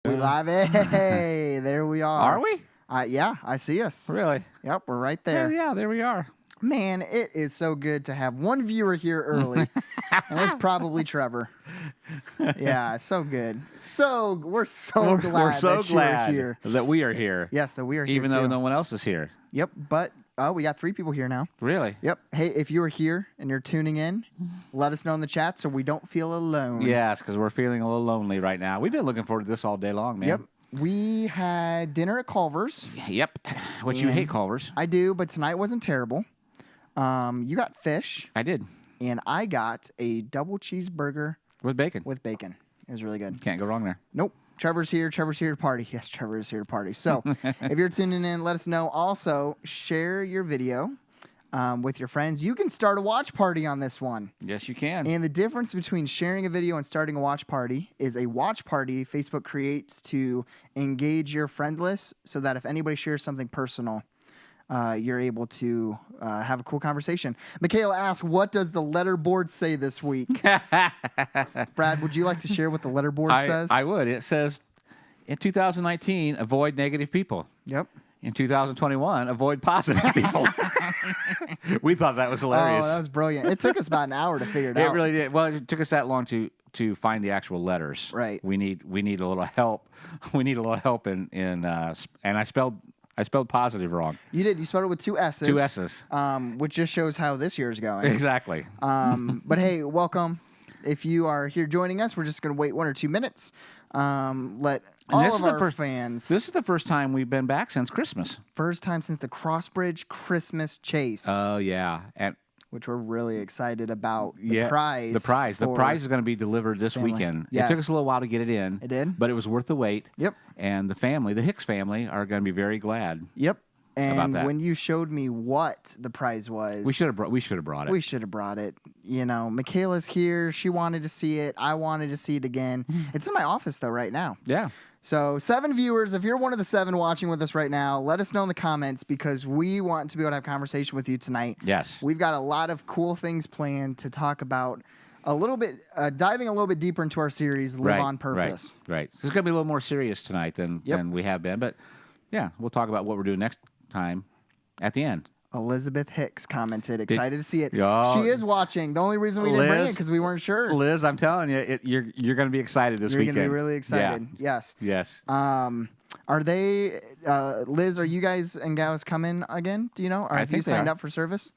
We live. Hey, there we are. Are we? Yeah, I see us. Really? Yep, we're right there. Yeah, there we are. Man, it is so good to have one viewer here early, and it's probably Trevor. Yeah, so good. We're so glad that you're here. That we are here. Yes, that we are here even though too. no one else is here. Yep, but we got 3 people here now. Really? Yep. Hey, if you are here and you're tuning in, let us know in the chat so we don't feel alone. Yes, because we're feeling a little lonely right now. We've been looking forward to this all day long, man. Yep. We had dinner at Culver's. Yep. Which you hate Culver's. I do, but tonight wasn't terrible. You got fish. I did. And I got a double cheeseburger. With bacon. With bacon. It was really good. Can't go wrong there. Nope. Trevor's here. Trevor's here to party. Yes, Trevor is here to party. So if you're tuning in, let us know. Also, share your video with your friends. You can start a watch party on this one. Yes, you can. And the difference between sharing a video and starting a watch party is a watch party Facebook creates to engage your friend list so that if anybody shares something personal, you're able to have a cool conversation. Michaela asked, what does the letterboard say this week? Brad, would you like to share what the letterboard says? I would. It says, in 2019, avoid negative people. Yep. In 2021, avoid positive people. We thought that was hilarious. Oh, that was brilliant. It took us about an hour to figure it out. It really did. Well, it took us that long to find the actual letters. Right. We need a little help. We need a little help in and I spelled positive wrong. You did. You spelled it with 2 S's. 2 S's. Which just shows how this year's going. Exactly. But hey, welcome. If you are here joining us, we're just going to wait 1 or 2 minutes. Let all of our fans. This is the first time we've been back since Christmas. First time since the Crossbridge Christmas Chase. Oh, yeah. Which we're really excited about. The prize. The prize. The prize is going to be delivered this weekend. Yes. It took us a little while to get it in. It did. But it was worth the wait. Yep. And the Hicks family, are going to be very glad. Yep. And about that. when you showed me what the prize was, we should have brought it. We should have brought it. You know, Michaela's here. She wanted to see it. I wanted to see it again. It's in my office though right now. Yeah. So 7 viewers, if you're one of the 7 watching with us right now, let us know in the comments because we want to be able to have a conversation with you tonight. Yes. We've got a lot of cool things planned to talk about. A little bit, diving a little bit deeper into our series, Live on Purpose. Right. It's going to be a little more serious tonight than we have been. But yeah, we'll talk about what we're doing next time at the end. Elizabeth Hicks commented, excited to see it. Oh, she is watching. The only reason we didn't bring it because we weren't sure. Liz, I'm telling you, you're going to be excited this weekend. You're going to be really excited. Yeah. Yes. Yes. Are they, Liz, are you guys and gals coming again? Do you know? Or have you signed up for service?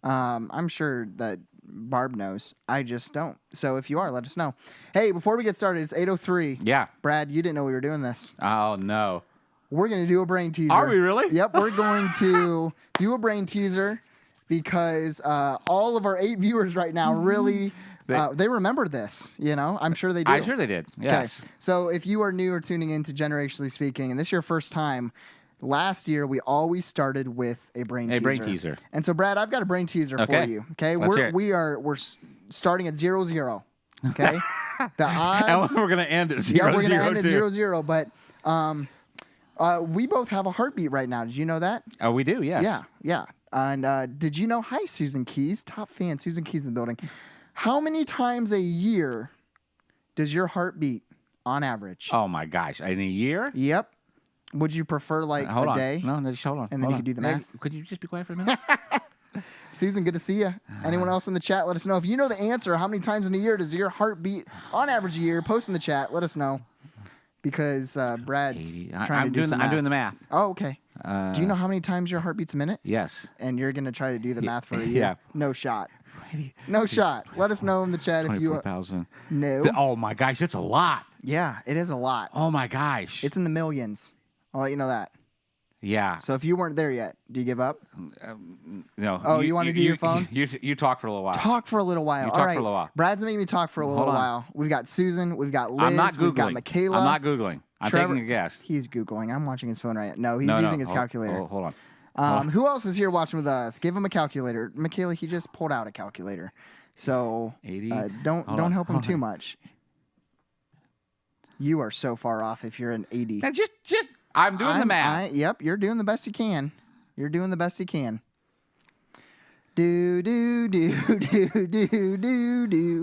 I'm sure that Barb knows. I just don't. So if you are, let us know. Hey, before we get started, it's 8:03. Yeah. Brad, you didn't know we were doing this. Oh, no. We're going to do a brain teaser. Are we really? Yep, we're going to do a brain teaser because all of our 8 viewers right now really, they remember this, you know? I'm sure they do. I'm sure they did, yes. Okay, so if you are new or tuning in to Generationally Speaking, and this is your first time, last year we always started with a brain teaser. A brain teaser. And so, Brad, I've got a brain teaser for you, okay? Let's hear it. We're starting at 0-0, okay? The odds... And we're going to end at 0-0, Yeah, we're going to end at 0-0, but... we both have a heartbeat right now. Did you know that? Oh, we do, yes. Yeah. And did you know, hi, Susan Keys, top fan, Susan Keys in the building. How many times a year does your heart beat on average? Oh, my gosh. In a year? Yep. Would you prefer like hold a on. day? No, just hold on. And then you could do the math. Could you just be quiet for a minute? Susan, good to see you. Anyone else in the chat, let us know. If you know the answer, how many times in a year does your heart beat on average a year? Post in the chat. Let us know. Because Brad's trying to do some math. I'm doing the math. Oh, okay. Do you know how many times your heart beats a minute? Yes. And you're going to try to do the math for a year? Yeah. No shot. No shot. Let us know in the chat if you... 24,000. No. Oh, my gosh. That's a lot. Yeah, it is a lot. Oh, my gosh. It's in the millions. I'll let you know that. Yeah. So if you weren't there yet, do you give up? No. Oh, you want to do your phone? You talk for a little while. Talk for a little while. You All talk right. for a little while. Brad's making me talk for a little while. We've got Susan. We've got Liz. I'm not Googling. We've got Michaela. I'm not Googling. I'm Trevor, taking a guess. He's Googling. I'm watching his phone right now. No, he's using his calculator. Hold on. Who else is here watching with us? Give him a calculator. Michaela, he just pulled out a calculator. So 80. Don't help him too much. You are so far off if you're an 80. Now just I'm doing the math. Yep, you're doing the best you can. You're doing the best you can. Do.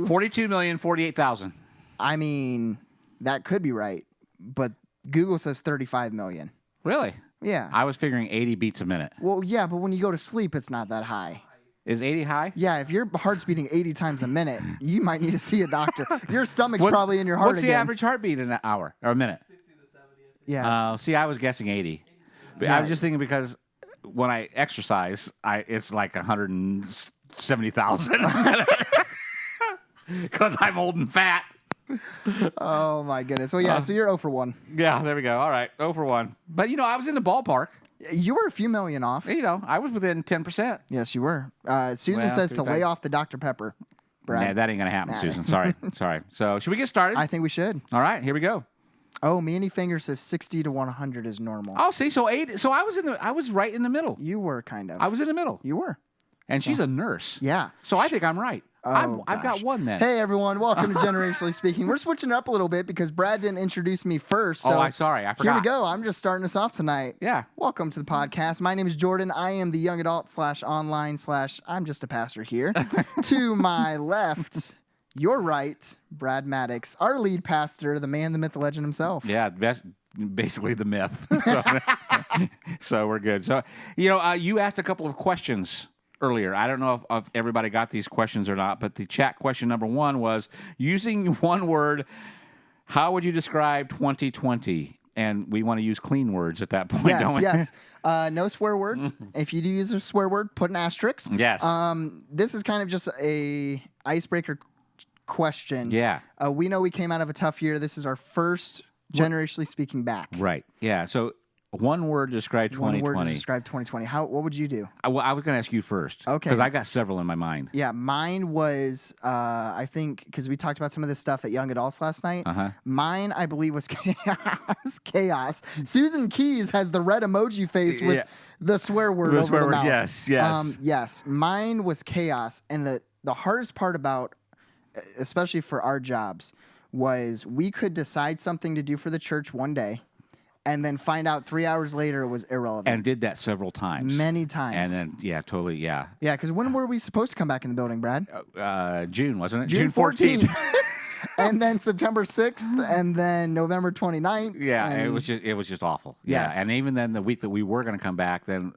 42,048,000. I mean, that could be right, but Google says 35 million. Really? Yeah. I was figuring 80 beats a minute. Well, yeah, but when you go to sleep, it's not that high. Is 80 high? Yeah, if your heart's beating 80 times a minute, you might need to see a doctor. Your stomach's probably in your heart What's again. the average heartbeat in an hour or a minute? 60 to 70. Yeah. See, I was guessing 80. But Yeah. I was just thinking because when I exercise, it's like 170,000. Because I'm old and fat. Oh, my goodness. Well, yeah, so you're 0 for 1. Yeah, there we go. All right, 0 for 1. But, I was in the ballpark. You were a few million off. I was within 10%. Yes, you were. Susan Well, says to too lay bad. off the Dr. Pepper. Brad. Nah, that ain't going to happen, Nah. Susan. Sorry. Sorry. So, should we get started? I think we should. All right, here we go. Oh, Mandy Finger says 60 to 100 is normal. Oh, see, so 80. So I was right in the middle. You were kind of. I was in the middle. You were. And she's a nurse. Yeah. So I think I'm right. Oh, I've got gosh. one then. Hey, everyone. Welcome to Generationally Speaking. We're switching it up a little bit because Brad didn't introduce me first. So I'm sorry. I forgot. Here we go. I'm just starting us off tonight. Yeah. Welcome to the podcast. My name is Jordan. I am the young adult / online / I'm just a pastor here. To my left, your right, Brad Maddox, our lead pastor, the man, the myth, the legend himself. Yeah, basically the myth. So we're good. So, you asked a couple of questions earlier. I don't know if everybody got these questions or not, but the chat question number 1 was, using one word, how would you describe 2020? And we want to use clean words at that point, don't we? Yes. No swear words. If you do use a swear word, put an asterisk. Yes. This is kind of just a icebreaker question. Yeah. We know we came out of a tough year. This is our first Generationally Speaking back. Right. Yeah. So one word to describe 2020. One word to describe 2020. What would you do? I was going to ask you first. Okay. Because I got several in my mind. Yeah, mine was, I think, because we talked about some of this stuff at Young Adults last night. Uh-huh. Mine, I believe, was chaos. Chaos. Susan Keys has the red emoji face with the swear word over the mouth. Yes. Yes. Mine was chaos. And the hardest part about, especially for our jobs, was we could decide something to do for the church one day and then find out 3 hours later it was irrelevant. And did that several times. Many times. And then, totally, yeah. Yeah, because when were we supposed to come back in the building, Brad? June, wasn't it? June 14th. And then September 6th, and then November 29th. Yeah, and it was just awful. Yes. Yeah, and even then, the week that we were going to come back, then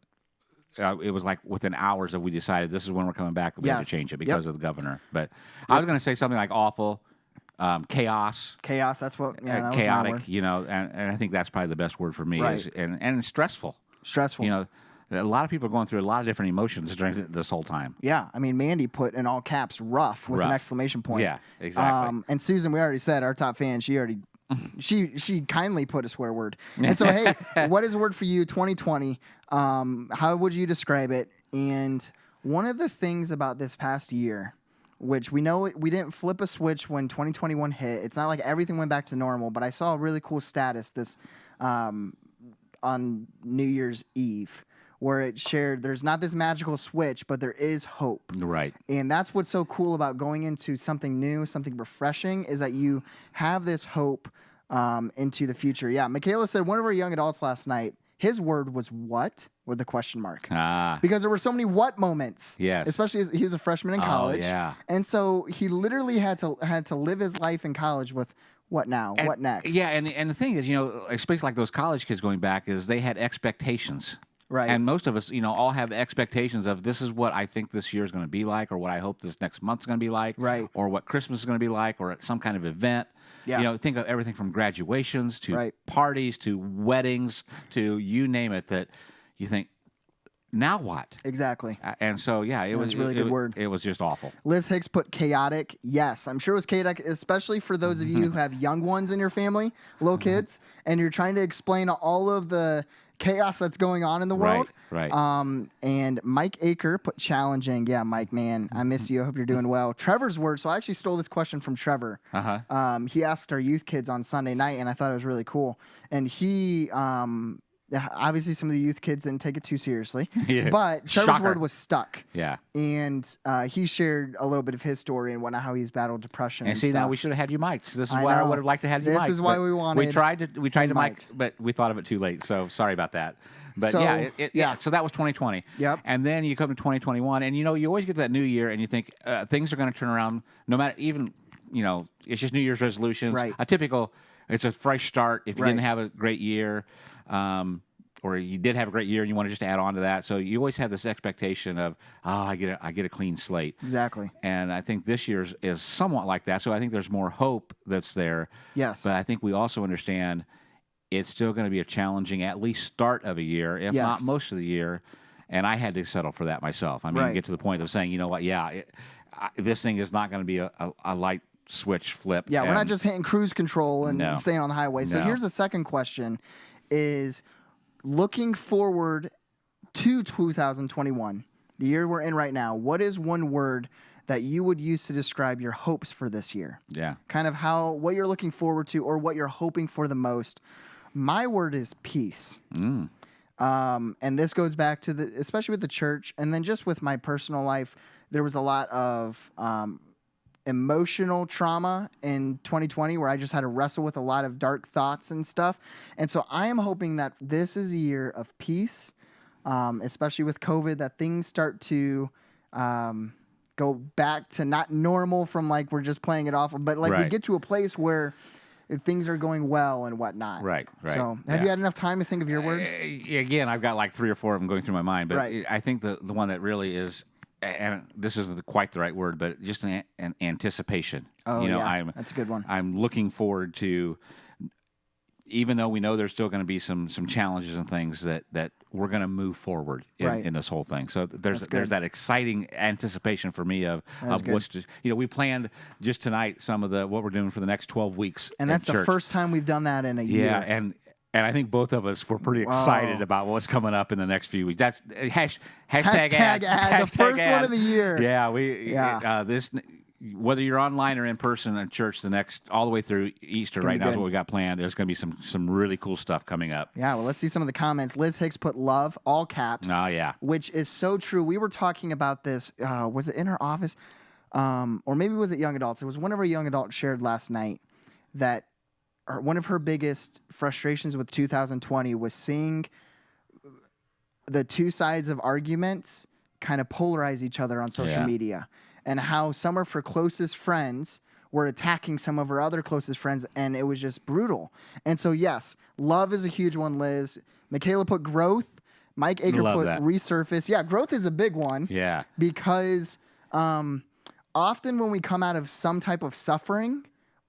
it was like within hours that we decided this is when we're coming back, that we had to change it because of the governor. But I was going to say something like awful. Chaos. Chaos, that's what, that was my chaotic, word. and I think that's probably the best word for me. Right. Is, and stressful. Stressful. A lot of people are going through a lot of different emotions during this whole time. Yeah, I mean, Mandy put in all caps rough with an exclamation point. Yeah, exactly. And Susan, we already said, our top fan, she already, she kindly put a swear word. And so, hey, what is a word for you, 2020? How would you describe it? And one of the things about this past year, which we know we didn't flip a switch when 2021 hit. It's not like everything went back to normal, but I saw a really cool status on New Year's Eve where it shared there's not this magical switch, but there is hope. Right. And that's what's so cool about going into something new, something refreshing, is that you have this hope into the future. Yeah, Michaela said one of our young adults last night, his word was what? With a question mark. Because there were so many what moments. Yes. Especially as he was a freshman in college. Oh, yeah. And so he literally had to live his life in college with what now? What next? Yeah, and the thing is, especially like those college kids going back, is they had expectations. Right. And most of us, all have expectations of this is what I think this year is going to be like, or what I hope this next month's going to be like, right, or what Christmas is going to be like, or some kind of event. Yeah. Think of everything from graduations to right, parties to weddings to you name it that you think, now what? Exactly. And so, yeah, it was a really good word. It was just awful. Liz Hicks put chaotic. Yes, I'm sure it was chaotic, especially for those of you who have young ones in your family, little kids, and you're trying to explain all of the chaos that's going on in the world. Right. And Mike Aker put challenging. Yeah, Mike, man, I miss you. I hope you're doing well. Trevor's word. So I actually stole this question from Trevor. He asked our youth kids on Sunday night, and I thought it was really cool. And he, obviously some of the youth kids didn't take it too seriously, but Trevor's word was stuck. Yeah. And he shared a little bit of his story and how he's battled depression. And see, stuff. now we should have had you mic'd. This is why I would have liked to have you mic'd. This is why we wanted. We tried to mic, but we thought of it too late. So sorry about that. But so, so that was 2020. Yep. And then you come to 2021, and you always get to that new year, and you think things are going to turn around. No matter even it's just New Year's resolutions. Right. A typical it's a fresh start. If you Right. didn't have a great year, or you did have a great year and you want to just add on to that, so you always have this expectation of, I get a clean slate. Exactly. And I think this year's is somewhat like that. So I think there's more hope that's there. Yes. But I think we also understand it's still going to be a challenging, at least start of a year, if not Yes. most of the year. And I had to settle for that myself. I mean, Right. get to the point of saying, you know what, this thing is not going to be a light switch flip. Yeah, we're not And- just hitting cruise control and No. staying on the highway. So No. here's the second question is looking forward to 2021, the year we're in right now, what is one word that you would use to describe your hopes for this year? Yeah. Kind of what you're looking forward to or what you're hoping for the most. My word is peace. Mm. And this goes back to especially with the church and then just with my personal life, there was a lot of emotional trauma in 2020 where I just had to wrestle with a lot of dark thoughts and stuff. And so I am hoping that this is a year of peace, especially with COVID, that things start to go back to not normal from like we're just playing it off, but like we Right. get to a place where things are going well and whatnot. Right. So have you had enough time to think of your word? Again, I've got like 3 or 4 of them going through my mind, but Right. I think the one that really is, and this isn't quite the right word, but just an anticipation. Oh, you know, yeah, that's a good one. I'm looking forward to, even though we know there's still going to be some challenges and things that we're going to move forward Right. in this whole thing. So there's That's good. that exciting anticipation for me of good. what's just, we planned just tonight some of what we're doing for the next 12 weeks. And at that's the church. first time we've done that in a year. Yeah, and I think both of us were pretty excited about what's coming up in the next few weeks. That's hashtag Hashtag ad, the first one of the year. Yeah, this, whether you're online or in person at church, all the way through Easter gonna right be now is good. what we got planned. There's going to be some really cool stuff coming up. Yeah, well, let's see some of the comments. Liz Hicks put love, all caps. Oh yeah, Which is so true. We were talking about this. Was it in her office? Or maybe was it young adults? It was one of our young adults shared last night that one of her biggest frustrations with 2020 was seeing the two sides of arguments kind of polarize each other on social Yeah. media, and how some of her closest friends were attacking some of her other closest friends, and it was just brutal. And so, yes, love is a huge one, Liz. Michaela put growth. Mike Aker Love put that. resurface. Yeah, growth is a big one yeah, because often when we come out of some type of suffering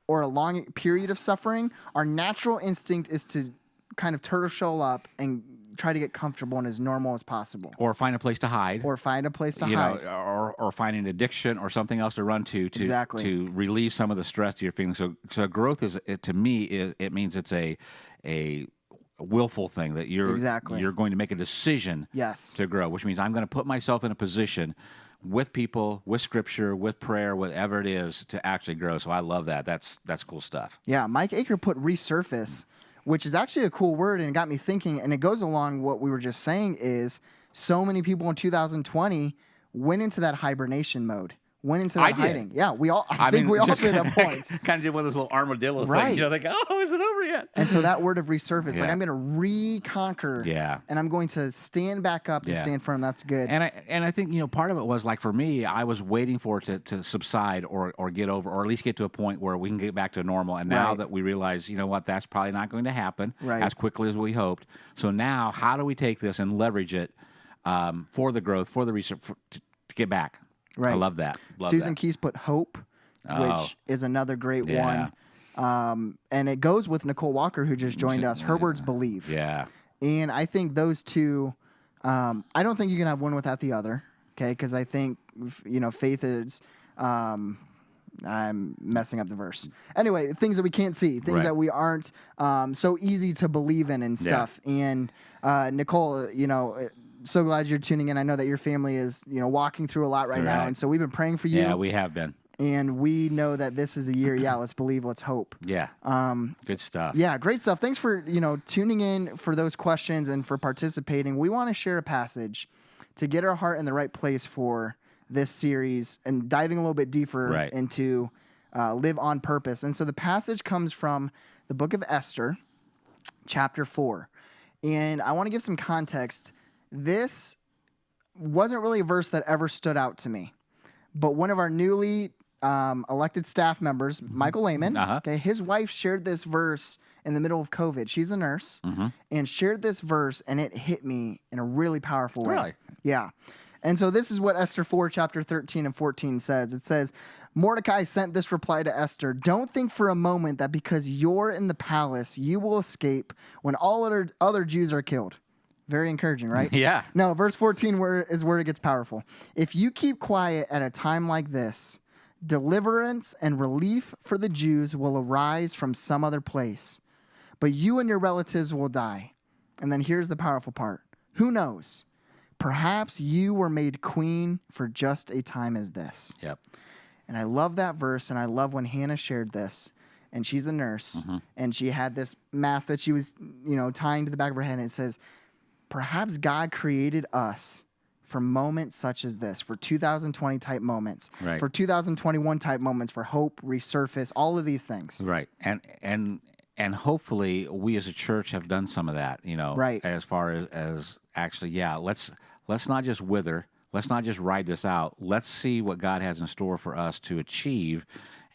or a long period of suffering, our natural instinct is to kind of turtle shell up and try to get comfortable and as normal as possible. or find a place to hide. Or find a place to you hide. know, or find an addiction or something else to run to Exactly. to relieve some of the stress you're feeling. So growth to me it means it's a willful thing that Exactly. you're going to make a decision Yes. to grow, which means I'm going to put myself in a position with people, with scripture, with prayer, whatever it is, to actually grow. So I love that. That's cool stuff. Yeah, Mike Aker put resurface, which is actually a cool word, and it got me thinking, and it goes along what we were just saying is so many people in 2020 went into that hibernation mode, went into that I did. hiding. Yeah, I think we all did at points. Kind of did one of those little armadillo Right. things. Like, oh, is it over yet? And so that word of resurface, like Yeah. I'm going to reconquer, Yeah. and I'm going to stand back up to Yeah. stand firm. That's good. And I think part of it was like for me, I was waiting for it to subside or get over, or at least get to a point where we can get back to normal. And now Right. that we realize, that's probably not going to happen Right. as quickly as we hoped. So now, how do we take this and leverage it for the growth, for the research, to get back? Right. I love that. Susan Keys put hope, Oh. which is another great Yeah. one. And it goes with Nicole Walker, who just joined us. Her words believe. Yeah. And I think those two, I don't think you can have one without the other, okay? Because I think, faith is, I'm messing up the verse. Anyway, things that we can't see, things Right. that we aren't so easy to believe in and stuff. And Nicole, so glad you're tuning in. I know that your family is, walking through a lot right now. Right. And so we've been praying for you. Yeah, we have been. And we know that this is a year. Yeah, let's believe, let's hope. Yeah. Good stuff. Yeah, great stuff. Thanks for, tuning in for those questions and for participating. We want to share a passage to get our heart in the right place for this series and diving a little bit deeper Right. into live on purpose. And so the passage comes from the book of Esther, chapter 4. And I want to give some context. This wasn't really a verse that ever stood out to me. But one of our newly elected staff members, Michael Lehman. Uh-huh. Okay, his wife shared this verse in the middle of COVID. She's a nurse, and shared this verse, and it hit me in a really powerful way. Really? Yeah. And so this is what Esther 4, chapter 13 and 14 says. It says, Mordecai sent this reply to Esther, "Don't think for a moment that because you're in the palace, you will escape when all other Jews are killed." Very encouraging, right? Yeah. No, verse 14 is where it gets powerful. "If you keep quiet at a time like this, deliverance and relief for the Jews will arise from some other place, but you and your relatives will die." And then here's the powerful part. Who knows? Perhaps you were made queen for just a time as this. Yep. And I love that verse, and I love when Hannah shared this, and she's a nurse, and she had this mask that she was, tying to the back of her head, and it says, perhaps God created us for moments such as this, for 2020 type moments, Right. for 2021 type moments, for hope, resurface, all of these things. Right. And hopefully we as a church have done some of that, Right. as far as actually, let's not just wither. Let's not just ride this out. Let's see what God has in store for us to achieve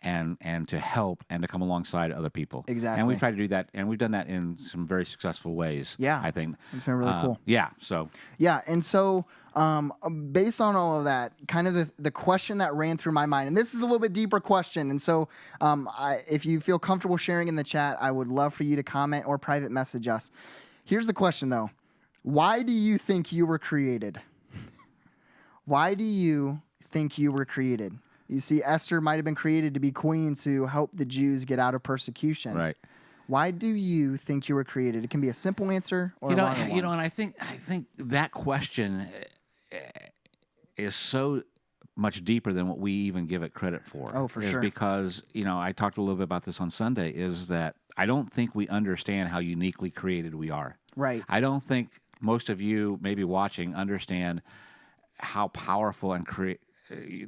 and to help and to come alongside other people. Exactly. And we've tried to do that, and we've done that in some very successful ways. Yeah. I think. It's been really cool. Yeah. So. Yeah, and so based on all of that, kind of the question that ran through my mind, and this is a little bit deeper question, and so if you feel comfortable sharing in the chat, I would love for you to comment or private message us. Here's the question, though. Why do you think you were created? Why do you think you were created? You see, Esther might have been created to be queen to help the Jews get out of persecution. Right. Why do you think you were created? It can be a simple answer or a longer one. And I think that question is so much deeper than what we even give it credit for. Oh, for sure. Because, I talked a little bit about this on Sunday, is that I don't think we understand how uniquely created we are. Right. I don't think most of you maybe watching understand how powerful and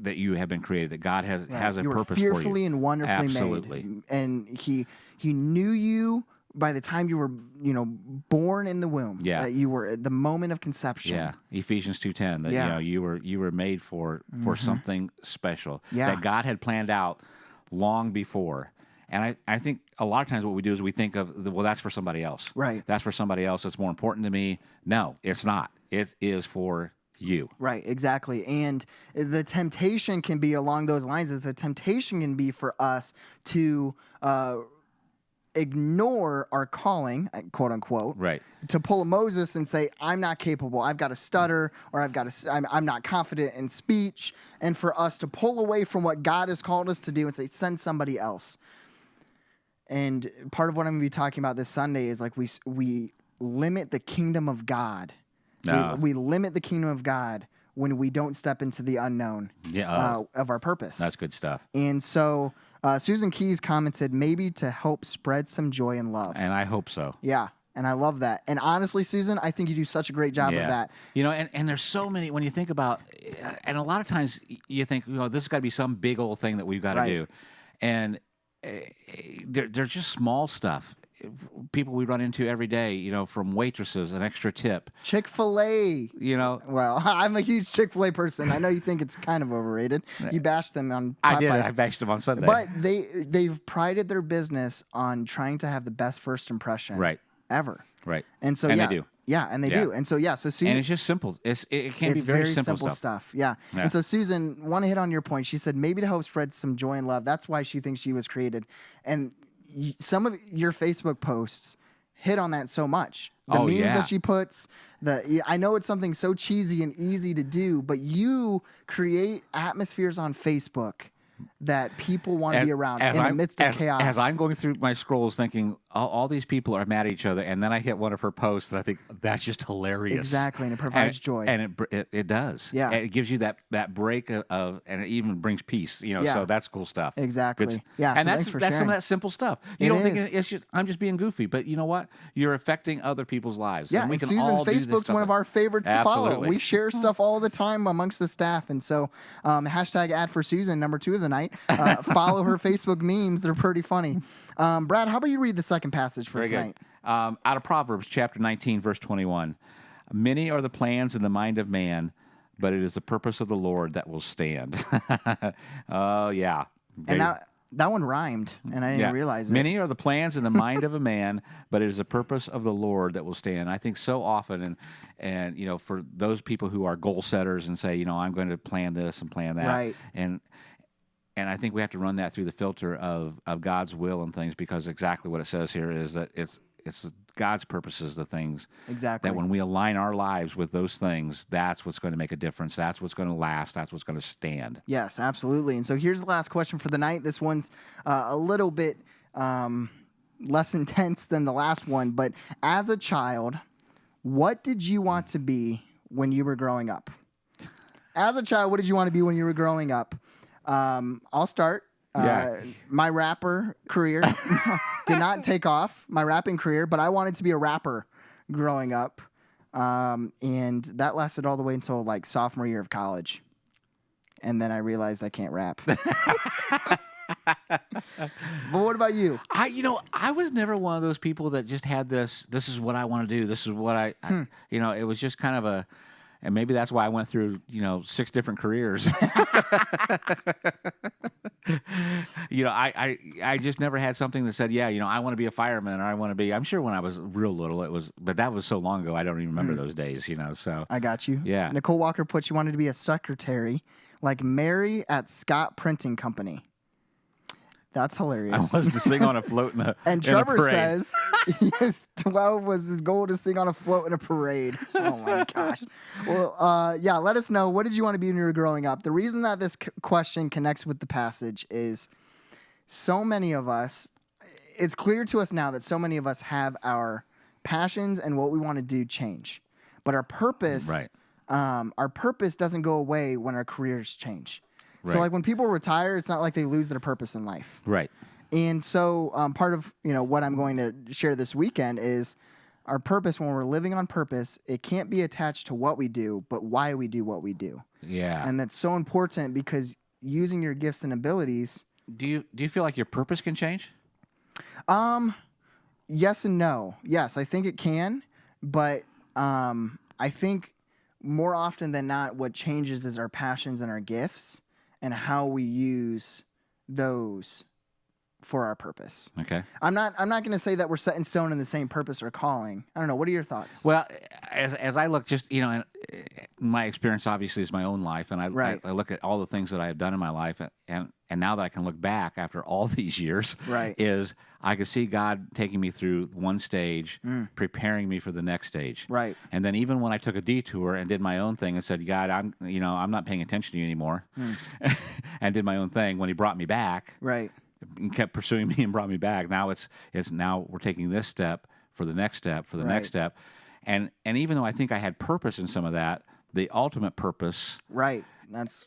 that you have been created, that God has a you were purpose for you. fearfully and wonderfully Absolutely. made. And he knew you by the time you were, born in the womb. Yeah. That you were at the moment of conception. Yeah, Ephesians 2:10. That Yeah. you were made for something special. Yeah. That God had planned out long before. And I think a lot of times what we do is we think of that's for somebody else. Right. That's for somebody else. It's more important to me. No, it's not. It is for you. Right, exactly. And the temptation can be along those lines, is the temptation can be for us to ignore our calling, quote unquote, Right. to pull a Moses and say, I'm not capable, I've got to stutter, or I'm not confident in speech, and for us to pull away from what God has called us to do and say, send somebody else. And part of what I'm going to be talking about this Sunday is like we limit the kingdom of God. No. We limit the kingdom of God when we don't step into the unknown of our purpose. That's good stuff. And so Susan Keys commented, maybe to help spread some joy and love. And I hope so. Yeah. And I love that. And honestly, Susan, I think you do such a great job of that. And there's so many, when you think about, and a lot of times you think, this has got to be some big old thing that we've got to do. And they're just small stuff. People we run into every day, from waitresses, an extra tip. Chick-fil-A. Well, I'm a huge Chick-fil-A person. I know you think it's kind of overrated. You bashed them on Popeyes. I did. I bashed them on Sunday. But they've prided their business on trying to have the best first impression ever. Right. And so, they do. Yeah, and they do. And so, so Susan... And it's just simple. It can be very simple stuff. Yeah. And so Susan, want to hit on your point. She said maybe to help spread some joy and love. That's why she thinks she was created. And some of your Facebook posts hit on that so much. The memes that she puts, I know it's something so cheesy and easy to do, but you create atmospheres on Facebook that people want to be around in the midst of chaos. As I'm going through my scrolls thinking, all these people are mad at each other, and then I hit one of her posts, and I think, that's just hilarious. Exactly, and it provides joy. And it does. Yeah. And it gives you that break of, and it even brings peace, so that's cool stuff. Exactly. Yeah, and so that's some of that simple stuff. You don't think it's just, I'm just being goofy, but you know what? You're affecting other people's lives. Yeah, and we and can Susan's all do this Facebook's stuff. one of our favorites to follow. Absolutely. We share stuff all the time amongst the staff, and so hashtag ad for Susan, number 2 of the night. Follow her Facebook memes. They're pretty funny. Brad, how about you read the second passage for tonight? Out of Proverbs chapter 19, verse 21. Many are the plans in the mind of man, but it is the purpose of the Lord that will stand. Oh, yeah. And that one rhymed, and I didn't realize it. Many are the plans in the mind of a man, but it is the purpose of the Lord that will stand. I think so often, and you know, for those people who are goal setters and say, you know, I'm going to plan this and plan that, Right. and I think we have to run that through the filter of God's will and things, because exactly what it says here is that it's God's purposes, the things Exactly. that when we align our lives with those things, that's what's going to make a difference. That's what's going to last. That's what's going to stand. Yes, absolutely. And so here's the last question for the night. This one's a little bit less intense than the last one, but as a child, what did you want to be when you were growing up? As a child, what did you want to be when you were growing up? I'll start. My rapper career did not take off, my rapping career, but I wanted to be a rapper growing up. And that lasted all the way until like sophomore year of college. And then I realized I can't rap. But what about you? I was never one of those people that just had this is what I want to do. This is what I it was just kind of and maybe that's why I went through, 6 different careers. I just never had something that said, I want to be a fireman, or I want to be. I'm sure when I was real little, but that was so long ago, I don't even remember those days, So I got you. Yeah. Nicole Walker put you wanted to be a secretary, like Mary at Scott Printing Company. That's hilarious. I was to sing on a float in a And in Trevor a parade. says his 12 was his goal to sing on a float in a parade. Oh my gosh. Well, let us know. What did you want to be when you were growing up? The reason that this question connects with the passage is so many of us, it's clear to us now that so many of us have our passions and what we want to do change. But our purpose, our purpose doesn't go away when our careers change. So, like, when people retire, it's not like they lose their purpose in life. Right. And so part of, what I'm going to share this weekend is our purpose. When we're living on purpose, it can't be attached to what we do, but why we do what we do. Yeah. And that's so important, because using your gifts and abilities. Do you feel like your purpose can change? Yes and no. Yes, I think it can. But I think more often than not, what changes is our passions and our gifts, and how we use those for our purpose. Okay. I'm not going to say that we're set in stone in the same purpose or calling. I don't know. What are your thoughts? Well, as I look, just my experience obviously is my own life, and I look at all the things that I have done in my life, and now that I can look back after all these years, is I could see God taking me through one stage, preparing me for the next stage. Right. And then even when I took a detour and did my own thing and said, God, I'm not paying attention to you anymore, and did my own thing, when He brought me back, and kept pursuing me and brought me back. Now it's now we're taking this step for the next step for the next step, and even though I think I had purpose in some of that, the ultimate purpose,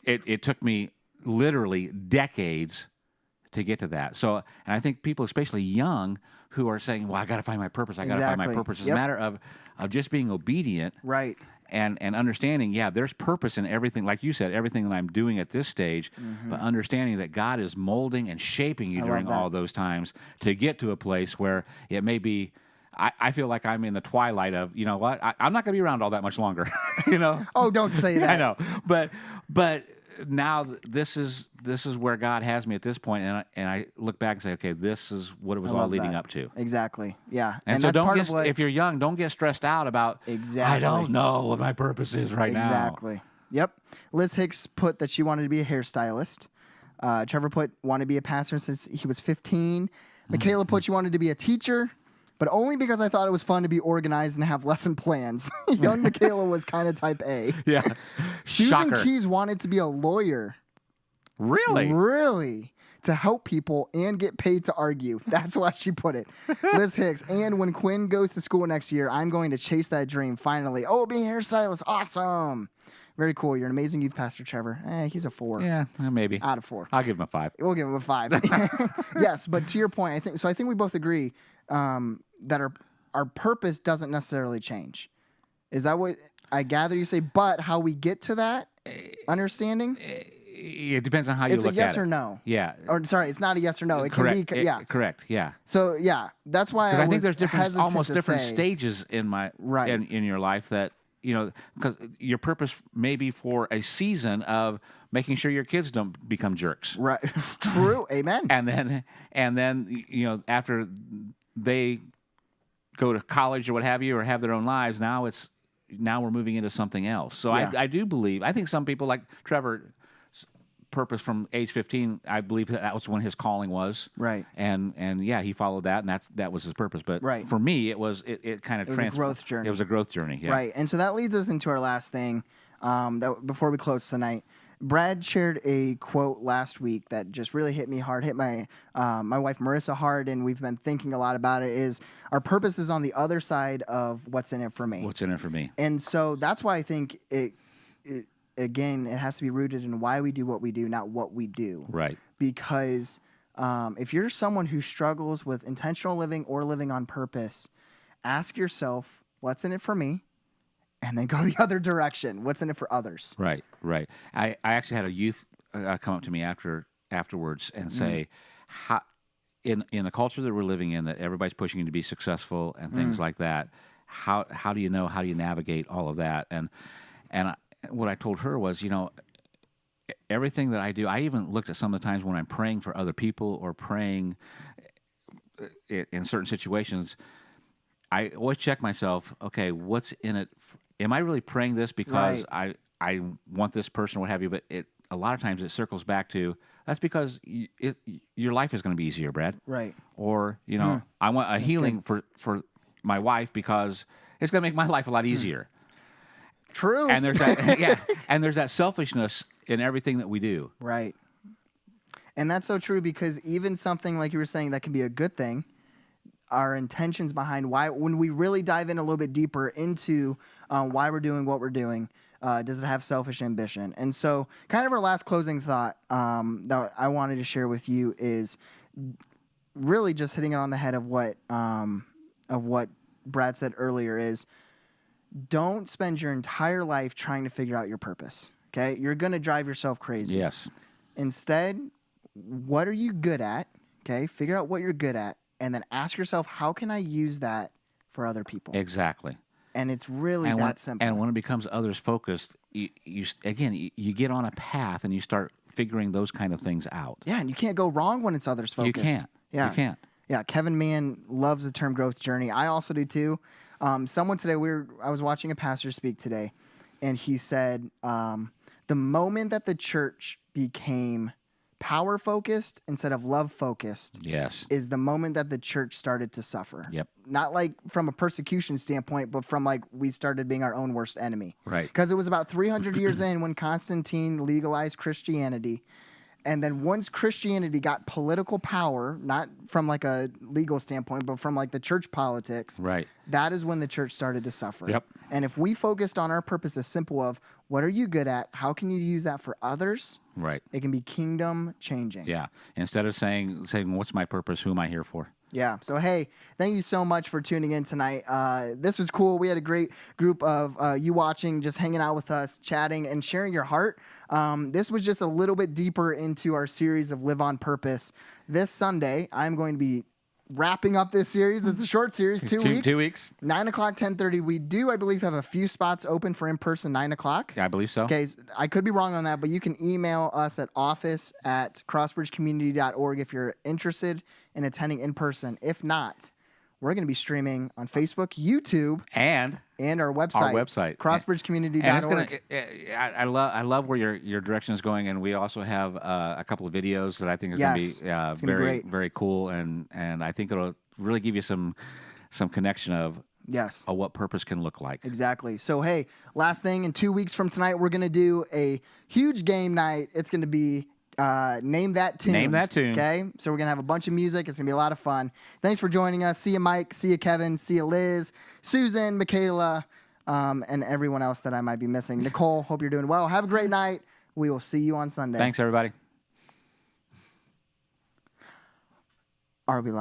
it took me literally decades to get to that. So, and I think people, especially young, who are saying, well, I got to find my purpose. I got to find my purpose. It's a matter of just being obedient. And understanding, there's purpose in everything. Like you said, everything that I'm doing at this stage, but understanding that God is molding and shaping you during all those times to get to a place where it may be, I feel like I'm in the twilight of, I'm not going to be around all that much longer, Oh, don't say that. I know. But now this is where God has me at this point, and I look back and say, okay, this is what it was all leading up to. Exactly. Yeah. And so if you're young, don't get stressed out about, I don't know what my purpose is right now. Exactly. Yep. Liz Hicks put that she wanted to be a hairstylist. Trevor put wanted to be a pastor since he was 15. Michaela put she wanted to be a teacher, but only because I thought it was fun to be organized and have lesson plans. Young Michaela was kind of type A. Yeah. Susan Keys wanted to be a lawyer. Really? Really? To help people and get paid to argue. That's why she put it. Liz Hicks. And when Quinn goes to school next year, I'm going to chase that dream finally. Oh, being a hairstylist. Awesome. Very cool. You're an amazing youth pastor, Trevor. He's a 4. Yeah, maybe. Out of 4. I'll give him a 5. We'll give him a 5. Yes, but to your point, I think we both agree that our purpose doesn't necessarily change. Is that what I gather you say? But how we get to that understanding? It depends on how you look at it. It's a yes or no. Yeah. Or sorry, it's not a yes or no. It correct. can be Correct. Yeah. So that's why I think there's hesitant almost to different say, stages in my in your life that because your purpose may be for a season of making sure your kids don't become jerks. Right. True. Amen. And then after they go to college or what have you, or have their own lives, now we're moving into something else. So Yeah. I do believe, I think some people like Trevor, purpose from age 15, I believe that was when his calling was. Right. And yeah, he followed that, and that was his purpose. But Right. for me, it kind of It was a growth journey. It was a growth journey. Yeah. Right. And so that leads us into our last thing that before we close tonight. Brad shared a quote last week that just really hit me hard, hit my wife Marissa hard, and we've been thinking a lot about it, is our purpose is on the other side of what's in it for me. What's in it for me? And so that's why I think it has to be rooted in why we do what we do, not what we do. Right. Because if you're someone who struggles with intentional living or living on purpose, ask yourself, what's in it for me? And then go the other direction. What's in it for others? Right, right. I actually had a youth come up to me afterwards and say, how, in the culture that we're living in, that everybody's pushing you to be successful and things like that, how do you navigate all of that? And what I told her was, everything that I do, I even looked at some of the times when I'm praying for other people or praying in certain situations, I always check myself, okay, what's in it? Am I really praying this because I want this person or what have you? But a lot of times it circles back to, that's because your life is going to be easier, Brad. Right. Or, I want a healing for my wife because it's going to make my life a lot easier. True. And there's that, and there's that selfishness in everything that we do. Right. And that's so true, because even something like you were saying that can be a good thing, our intentions behind why, when we really dive in a little bit deeper into why we're doing what we're doing, does it have selfish ambition? And so kind of our last closing thought that I wanted to share with you is really just hitting it on the head of what Brad said earlier is, don't spend your entire life trying to figure out your purpose. Okay? You're going to drive yourself crazy. Yes. Instead, what are you good at? Okay? Figure out what you're good at, and then ask yourself, how can I use that for other people? Exactly. And it's really that simple. And when it becomes others focused, you get on a path and you start figuring those kind of things out. Yeah, and you can't go wrong when it's others focused. You can't. Yeah. You can't. Yeah, Kevin Mann loves the term growth journey. I also do too. Someone today, I was watching a pastor speak today, and he said the moment that the church became power focused instead of love focused, yes, is the moment that the church started to suffer. Yep. Not like from a persecution standpoint, but from like we started being our own worst enemy. Right. Because it was about 300 years in when Constantine legalized Christianity. And then once Christianity got political power, not from like a legal standpoint, but from like the church politics, right, that is when the church started to suffer. Yep. And if we focused on our purpose as simple of what are you good at, how can you use that for others, right, it can be kingdom changing. Yeah. Instead of saying what's my purpose, who am I here for? Yeah. So, hey, thank you so much for tuning in tonight. This was cool. We had a great group of you watching, just hanging out with us, chatting, and sharing your heart. This was just a little bit deeper into our series of Live on Purpose. This Sunday, I'm going to be wrapping up this series. It's a short series, 2 weeks. 2 weeks. 9 o'clock, 10:30. We do, I believe, have a few spots open for in-person 9 o'clock. Yeah, I believe so. Okay, I could be wrong on that, but you can email us at office@crossbridgecommunity.org if you're interested in attending in person. If not, we're going to be streaming on Facebook, YouTube, and our website. crossbridgecommunity.org. I love where your direction is going, and we also have a couple of videos that I think are going to be very, very cool, and I think it'll really give you some connection of what purpose can look like. Exactly. So, hey, last thing, in 2 weeks from tonight, we're going to do a huge game night. It's going to be Name That Tune. Name That Tune. Okay? So we're going to have a bunch of music. It's going to be a lot of fun. Thanks for joining us. See you, Mike. See you, Kevin. See you, Liz, Susan, Michaela, and everyone else that I might be missing. Nicole, hope you're doing well. Have a great night. We will see you on Sunday. Thanks, everybody. RB Live.